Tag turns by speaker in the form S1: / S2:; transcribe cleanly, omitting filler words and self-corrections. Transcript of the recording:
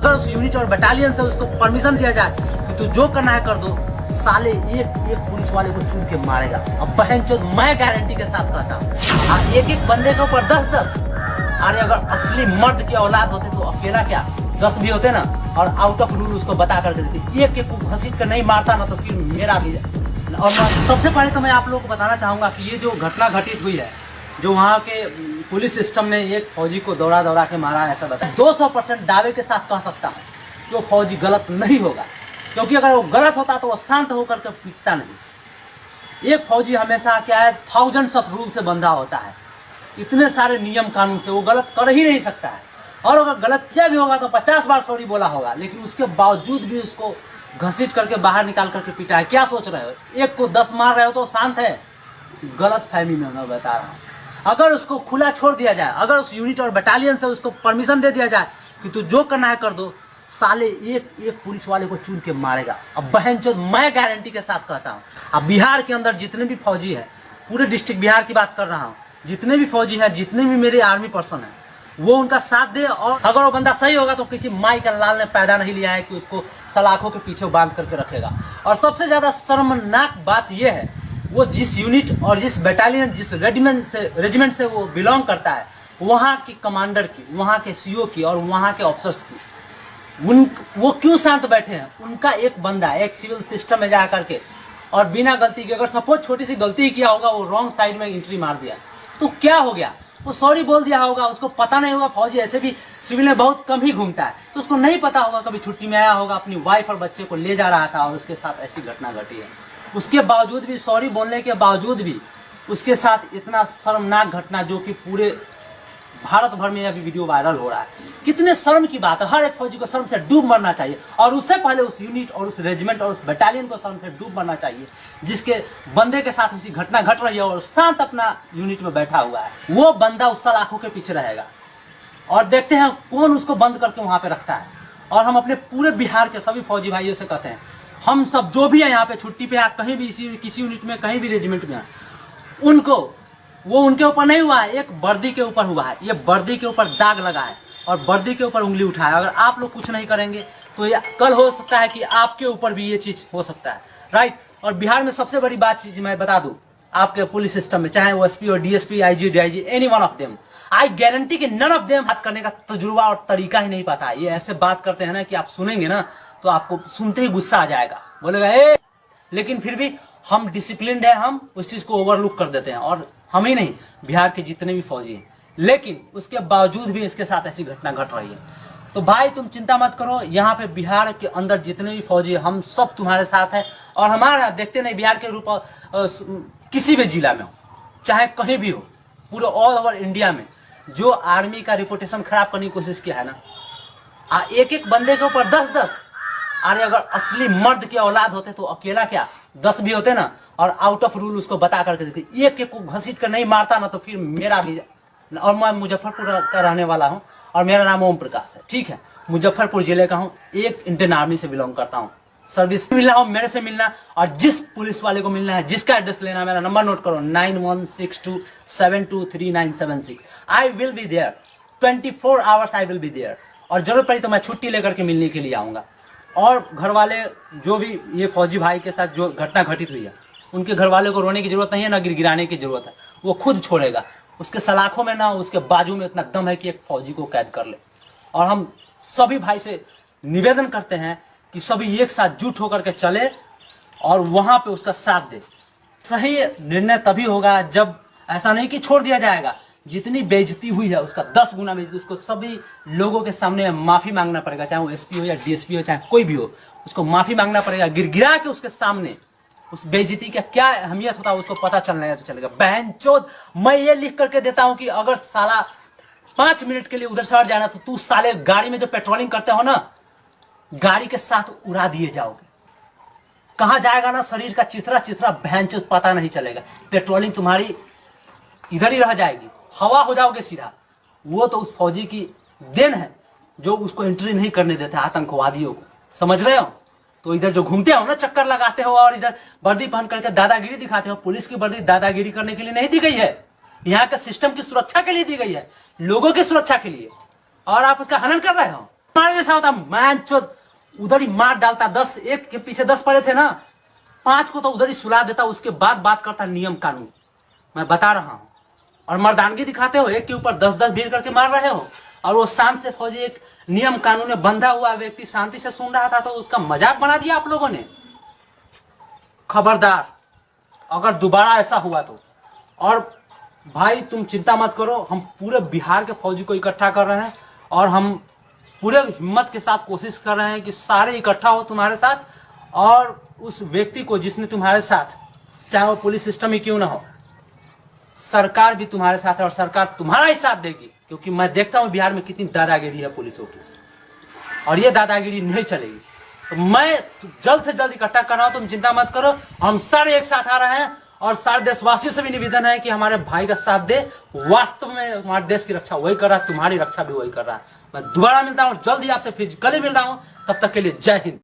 S1: अगर उस यूनिट और बटालियन से उसको परमिशन दिया जाए कि तू जो करना है कर दो, साले एक एक पुलिस वाले को चुन के मारेगा। अब बहनचोद मैं गारंटी के साथ कहता हूँ, एक एक बंदे के ऊपर 10-10। अरे अगर असली मर्द की औलाद होते तो अकेला क्या 10 भी होते ना, और आउट ऑफ रूल उसको बता कर देते, एक एक को घसीट कर नहीं मारता ना तो फिर मेरा भी। और सबसे पहले तो मैं आप लोगों को बताना चाहूंगा कि ये जो घटना घटित हुई है, जो वहाँ के पुलिस सिस्टम ने एक फौजी को दौड़ा दौड़ा के मारा, ऐसा बताया 200% दावे के साथ कह सकता हूँ कि वो फौजी गलत नहीं होगा, क्योंकि अगर वो गलत होता तो वो शांत होकर के पीटता नहीं। एक फौजी हमेशा क्या है, थाउजेंड्स ऑफ रूल से बंधा होता है, इतने सारे नियम कानून से वो गलत कर ही नहीं सकता है। और अगर गलत किया भी होगा तो 50 बार सॉरी बोला होगा, लेकिन उसके बावजूद भी उसको घसीट करके बाहर निकाल करके पीटा है। क्या सोच रहे हो, एक को 10 मार रहे हो तो शांत है? गलत फहमी में मैं बता रहा हूँ। अगर उसको खुला छोड़ दिया जाए, अगर उस यूनिट और बटालियन से उसको परमिशन दे दिया जाए कि तू जो करना है कर दो, साले एक एक पुलिस वाले को चुन के मारेगा। अब बहनचोद मैं गारंटी के साथ कहता हूँ, अब बिहार के अंदर जितने भी फौजी है, पूरे डिस्ट्रिक्ट बिहार की बात कर रहा हूँ, जितने भी फौजी है, जितने भी मेरे आर्मी पर्सन है, वो उनका साथ दे। और अगर वो बंदा सही होगा तो किसी माई का लाल ने पैदा नहीं लिया है कि उसको सलाखों के पीछे बांध करके रखेगा। और सबसे ज्यादा शर्मनाक बात यह है, वो जिस यूनिट और जिस बटालियन, जिस रेजिमेंट से वो बिलोंग करता है, वहाँ की कमांडर की, वहाँ के सीओ की और वहाँ के ऑफिसर्स की, वो क्यों शांत बैठे हैं? उनका एक बंदा एक सिविल सिस्टम में जा करके और बिना गलती के, अगर सपोज छोटी सी गलती किया होगा, वो रॉन्ग साइड में एंट्री मार दिया तो क्या हो गया? वो सॉरी बोल दिया होगा, उसको पता नहीं होगा। फौजी ऐसे भी सिविल में बहुत कम ही घूमता है, तो उसको नहीं पता होगा, कभी छुट्टी में आया होगा, अपनी वाइफ और बच्चे को ले जा रहा था और उसके साथ ऐसी घटना घटी है। उसके बावजूद भी, सॉरी बोलने के बावजूद भी उसके साथ इतना शर्मनाक घटना, जो कि पूरे भारत भर में अभी वीडियो वायरल हो रहा है। कितने शर्म की बात है। हर एक फौजी को शर्म से डूब मरना चाहिए, और उससे पहले उस यूनिट और उस रेजिमेंट और उस बटालियन को शर्म से डूब मरना चाहिए, जिसके बंदे के साथ ऐसी घटना घट रही है और शांत अपना यूनिट में बैठा हुआ है। वो बंदा उस सलाखों के पीछे रहेगा और देखते हैं कौन उसको बंद करके वहां पे रखता है। और हम अपने पूरे बिहार के सभी फौजी भाइयों से कहते हैं, हम सब जो भी है यहाँ पे छुट्टी पे, कहीं भी किसी यूनिट में, कहीं भी रेजिमेंट में, उनको, वो उनके ऊपर नहीं हुआ है, एक वर्दी के ऊपर हुआ है। ये वर्दी के ऊपर दाग लगा है और वर्दी के ऊपर उंगली उठाया। अगर आप लोग कुछ नहीं करेंगे तो ये कल हो सकता है कि आपके ऊपर भी ये चीज हो सकता है, राइट। और बिहार में सबसे बड़ी बात चीज मैं बता दूं, आपके पुलिस सिस्टम में, चाहे वो एसपी और DSP, IG, DIG, any one of them, I guarantee कि नन ऑफ देम बात करने का तजुर्बा और तरीका ही नहीं पता है। ये ऐसे बात करते हैं ना कि आप सुनेंगे ना तो आपको सुनते ही गुस्सा आ जाएगा, बोलेगा ए। लेकिन फिर भी हम डिसिप्लिन्ड है, हम उस चीज को ओवरलुक कर देते हैं। और हम ही नहीं, बिहार के जितने भी फौजी हैं, लेकिन उसके बावजूद भी इसके साथ ऐसी घटना घट रही है। तो भाई तुम चिंता मत करो, यहाँ पे बिहार के अंदर जितने भी फौजी हैं, हम सब तुम्हारे साथ हैं। और हमारा देखते नहीं, बिहार के रूप किसी भी जिला में हो, चाहे कहीं भी हो, पूरे ऑल ओवर इंडिया में जो आर्मी का रिपुटेशन खराब करने की कोशिश किया है ना, एक एक बंदे के ऊपर 10-10। अरे अगर असली मर्द की औलाद होते तो अकेला क्या 10 भी होते ना, और आउट ऑफ रूल उसको बता करके देते, एक एक को घसीट कर नहीं मारता ना तो फिर मेरा भी। और मैं मुजफ्फरपुर का रहने वाला हूँ और मेरा नाम ओम प्रकाश है, ठीक है। मुजफ्फरपुर जिले का हूँ, एक इंडियन आर्मी से बिलोंग करता हूँ। सर्विस मिलना हो मेरे से मिलना, और जिस पुलिस वाले को मिलना है, जिसका एड्रेस लेना, मेरा नंबर नोट करो 9162723976। I will be there 24 hours, I will be there. और जरूरत पड़ी तो मैं छुट्टी लेकर के मिलने के लिए आऊंगा। और घर वाले जो भी ये फौजी भाई के साथ जो घटना घटित हुई है, उनके घर वाले को रोने की जरूरत नहीं है, ना गिड़गिड़ाने की जरूरत है। वो खुद छोड़ेगा, उसके सलाखों में ना उसके बाजू में इतना दम है कि एक फौजी को कैद कर ले। और हम सभी भाई से निवेदन करते हैं कि सभी एक साथ जुट होकर के चले और वहां पे उसका साथ दे। सही निर्णय तभी होगा जब, ऐसा नहीं कि छोड़ दिया जाएगा, जितनी बेइज्जती हुई है उसका 10 गुना बेइज्जती उसको सभी लोगों के सामने माफी मांगना पड़ेगा, चाहे वो एसपी हो या डीएसपी हो, चाहे कोई भी हो, उसको माफी मांगना पड़ेगा। गिरगिरा के उसके सामने उस बेइज्जती का क्या अहमियत होता है उसको पता चलना तो चलेगा। बहनचोद मैं ये लिख करके देता हूं कि अगर साला 5 मिनट के लिए उधर से हट जाना तो तू साले गाड़ी में जो पेट्रोलिंग करते हो ना, गाड़ी के साथ उड़ा दिए जाओगे। कहां जाएगा ना शरीर का चिथरा चिथरा, बहनचोद पता नहीं चलेगा। पेट्रोलिंग तुम्हारी इधर ही रह जाएगी, हवा हो जाओगे सीधा। वो तो उस फौजी की देन है जो उसको एंट्री नहीं करने देते आतंकवादियों को, समझ रहे हो। तो इधर जो घूमते हो ना, चक्कर लगाते हो और इधर वर्दी पहन करके दादागिरी दिखाते हो। पुलिस की वर्दी दादागिरी करने के लिए नहीं दी गई है, यहाँ के सिस्टम की सुरक्षा के लिए दी गई है, लोगों की सुरक्षा के लिए। और आप उसका हनन कर रहे हो। तुम्हारे जैसा होता मैं चोद उधर ही मार डालता, 10 एक के पीछे 10 पड़े थे ना, 5 को तो उधर ही सुला देता, उसके बाद बात करता नियम कानून। मैं बता रहा हूँ। और मर्दानगी दिखाते हो, एक के ऊपर 10-10 भीड़ करके मार रहे हो। और वो शान से फौजी एक नियम कानून में बंधा हुआ व्यक्ति शांति से सुन रहा था तो उसका मजाक बना दिया आप लोगों ने। खबरदार अगर दोबारा ऐसा हुआ तो। और भाई तुम चिंता मत करो, हम पूरे बिहार के फौजी को इकट्ठा कर रहे हैं और हम पूरे हिम्मत के साथ कोशिश कर रहे हैं कि सारे इकट्ठा हो तुम्हारे साथ, और उस व्यक्ति को जिसने तुम्हारे साथ, चाहे वो पुलिस सिस्टम ही क्यों ना हो, सरकार भी तुम्हारे साथ है और सरकार तुम्हारा ही साथ देगी। क्योंकि मैं देखता हूं बिहार में कितनी दादागिरी है पुलिसों की, और ये दादागिरी नहीं चलेगी। तो मैं जल्द से जल्द इकट्ठा कर रहा हूं, तुम चिंता मत करो। हम सारे एक साथ आ रहे हैं और सारे देशवासियों से भी निवेदन है कि हमारे भाई का साथ दे। वास्तव में हमारे देश की रक्षा वही कर रहा है, तुम्हारी रक्षा भी वही कर रहा है। मैं दोबारा मिलता हूं, जल्द ही आपसे फिजिकली मिल रहा हूं। तब तक के लिए जय हिंद।